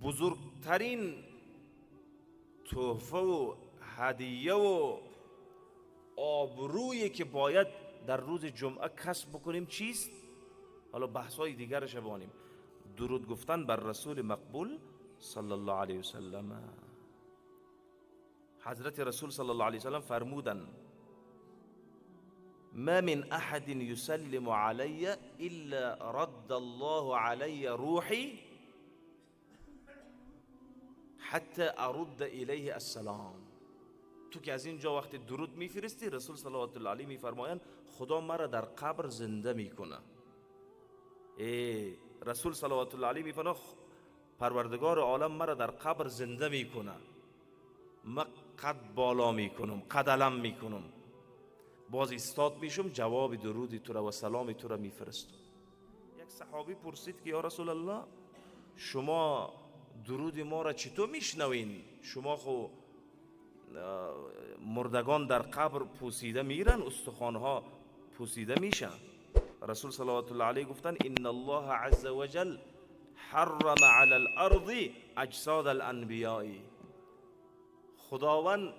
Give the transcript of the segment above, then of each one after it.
بزرگترین تحفه و هدیه و آبرویی که باید در روز جمعه کسب بکنیم چیست؟ حالا بحث‌های دیگرش بانیم. درود گفتن بر رسول مقبول صلی الله علیه وسلم. حضرت رسول صلی الله علیه وسلم فرمودن ما من احد يسلم علی الا رد الله علی روحی حتی ارد الیه السلام. تو که از اینجا وقتی درود میفرستی، رسول صلوات الله علیه میفرمایند خدا مرا در قبر زنده میکنه. رسول صلوات الله علیه میفرماید پروردگار عالم مرا در قبر زنده میکنه، من قد بالا میکنم، قد علم میکنم، باز استاد میشم، جواب درودی تو را و سلامی تو را میفرستم. یک صحابی پرسید که یا رسول الله شما درود ما را چطور میشنوین؟ شما خو مردگان در قبر پوسیده میرن، استخوانها پوسیده میشن. رسول صلوات الله علیه گفتن ان الله عز وجل حرم علی الارض اجساد الانبیاء. خداوند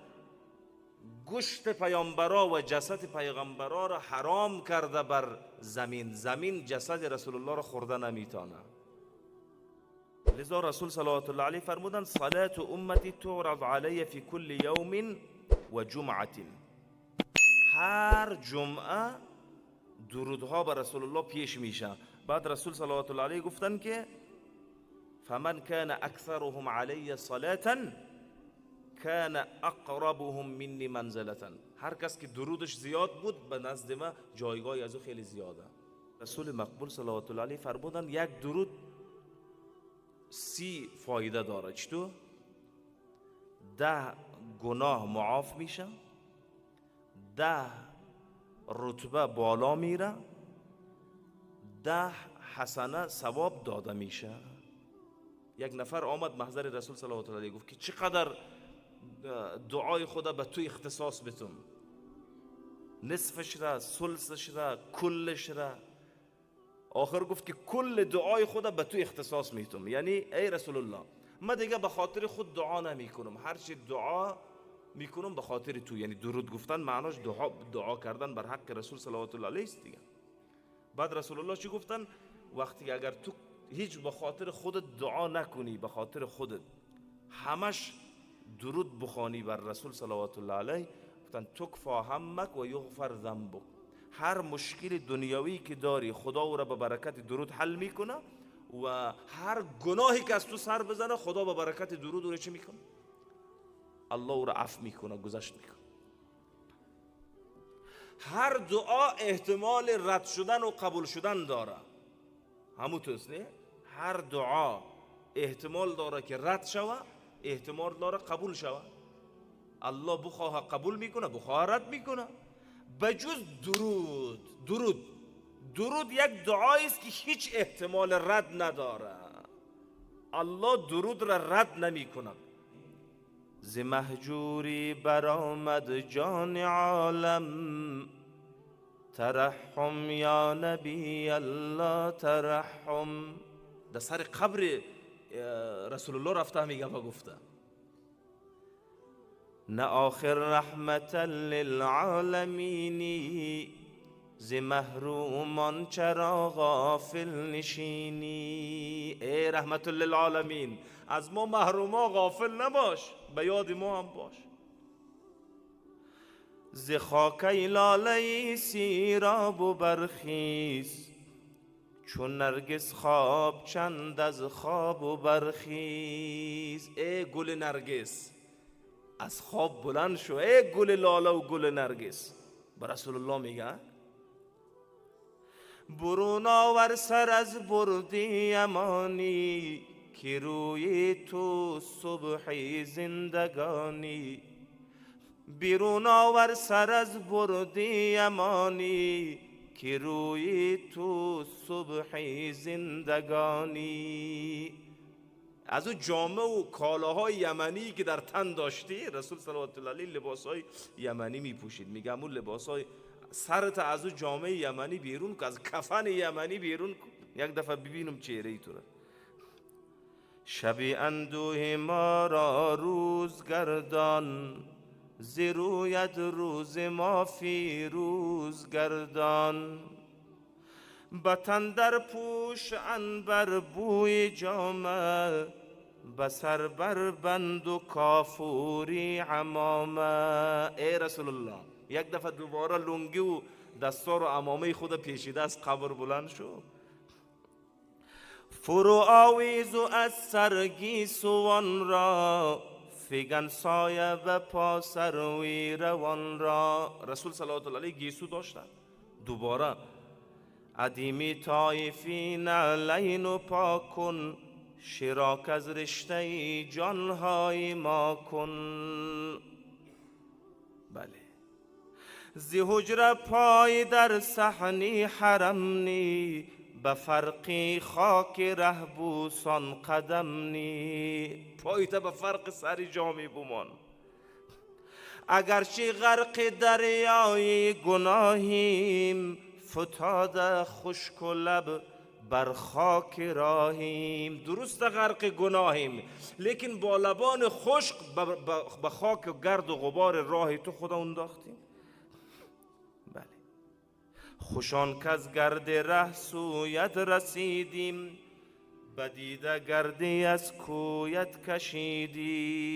گوشت پیامبرا و جسد پیغمبرا را حرام کرده بر زمین. زمین جسد رسول الله را خورده نمیتونه. لذا رسول صلوات الله علیه فرمودن صلات امتی تعرض علی فی کل یوم و جمعه. هر جمعه درودها بر رسول الله پیش میشه. بعد رسول صلوات الله علیه گفتن که فمن کان اکثرهم علی صلاة کان اقربهم منی منزلة. هر کس که درودش زیاد بود به نزد ما جایگاهی از او خیلی زیاده. رسول مقبول صلوات الله علیه فرمودن یک درود 30 فایده داره. چطور؟ 10 گناه معاف میشه، 10 رتبه بالا میره، 10 حسنه ثواب داده میشه. یک نفر آمد محضر رسول صلوات الله علیه گفت که چقدر دعای خدا به تو اختصاص بتم، نصفش را، ثلثش را، کلش را. آخر گفت که کل دعای خدا به تو اختصاص میتم. یعنی ای رسول الله من دیگه به خاطر خود دعا نمی کنم، هر چی دعا میکنم به خاطر تو. یعنی درود گفتن معناش دعا کردن بر حق رسول صلوات الله علیه است دیگه. بعد رسول الله چی گفتن؟ وقتی اگر تو هیچ به خاطر خودت دعا نکنی، به خاطر خودت همش درود بخوانی بر رسول صلوات الله علیه، گفتن تکفا همک و یغفر ذنبک. هر مشکل دنیاوی که داری خدا او را به برکت درود حل میکنه و هر گناهی که از تو سر بزنه خدا به برکت درود او را چی میکنه؟ الله او را عفو میکنه، گذشت میکنه. هر دعا احتمال رد شدن و قبول شدن داره. همونطورست نه؟ هر دعا احتمال داره که رد شوه، احتمال داره قبول شوه. الله بخواه قبول میکنه، بخواه رد میکنه. بجز درود یک دعایی است که هیچ احتمال رد نداره. الله درود را رد نمیکنه. ز مهجوری برآمد جان عالم، ترحم یا نبی الله ترحم. در سر قبر رسول الله رفته میگه و گفته نه آخر رحمتا للعالمینی، ز محرومان چرا غافل نشینی. ای رحمت للعالمین از ما محروما غافل نباش، به یاد ما هم باش. ز خاکی لاله سیراب و برخیز، چون نرگس خواب چند از خواب و برخیز. ای گل نرگس از خواب بلند شو، ای گل لاله و گل نرگس. به رسول الله میگه برون آور سر از بردی امانی، که روی تو صبح زندگانی. بیرون آور سر از بردی امانی، که روی تو صبح زندگانی. از او جامه و کالاهای یمنی که در تن داشتی، رسول صلوات الله علیه لباسهای یمنی می پوشید. میگه همون لباسهای سرت از او جامعه یمنی بیرون کن، از کفن یمنی بیرون کن، یک دفعه ببینم چهره ای تو را. شبی اندوه ما را روز گردان، ز رویت روز ما فیروز گردان. بطن در پوش عنبر بوی جامه، بسر بر بند و کافوری عمامه. ای رسول الله، یک دفعه دوباره لنگی و دستار و عمامه خود پیشیده از قبر بلند شو. فرو آویز و از سرگیسوان را، فگن سایه و پا سروی روان را. رسول صلی الله علیه گیسو داشتن. دوباره ادیمی طایفی نعلین و پاک کن، شراک از رشته جانهای ما کن. بله، زی حجره پای در صحنی حرمنی، به فرقی خاک رهبوسان قدمنی. پایت به فرق سر جامی بمان، اگرچه غرق دریای گناهیم، فتاده خشک و لب بر خاک راهیم. درست غرق گناهیم، لیکن با لبان خشک به خاک و گرد و غبار راه تو خدا انداختیم. بله، خوشان که از گرد ره سویت رسیدیم، بدیده گردی از کویت کشیدیم.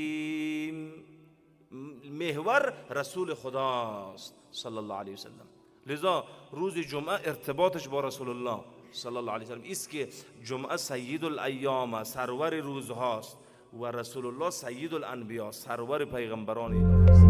محور رسول خداست صلی الله علیه وسلم. لذا روز جمعه ارتباطش با رسول الله صلی الله علیه وسلم است که جمعه سید الایام، سرور روزهاست، و رسول الله سید الانبیا، سرور پیغمبران الهی است.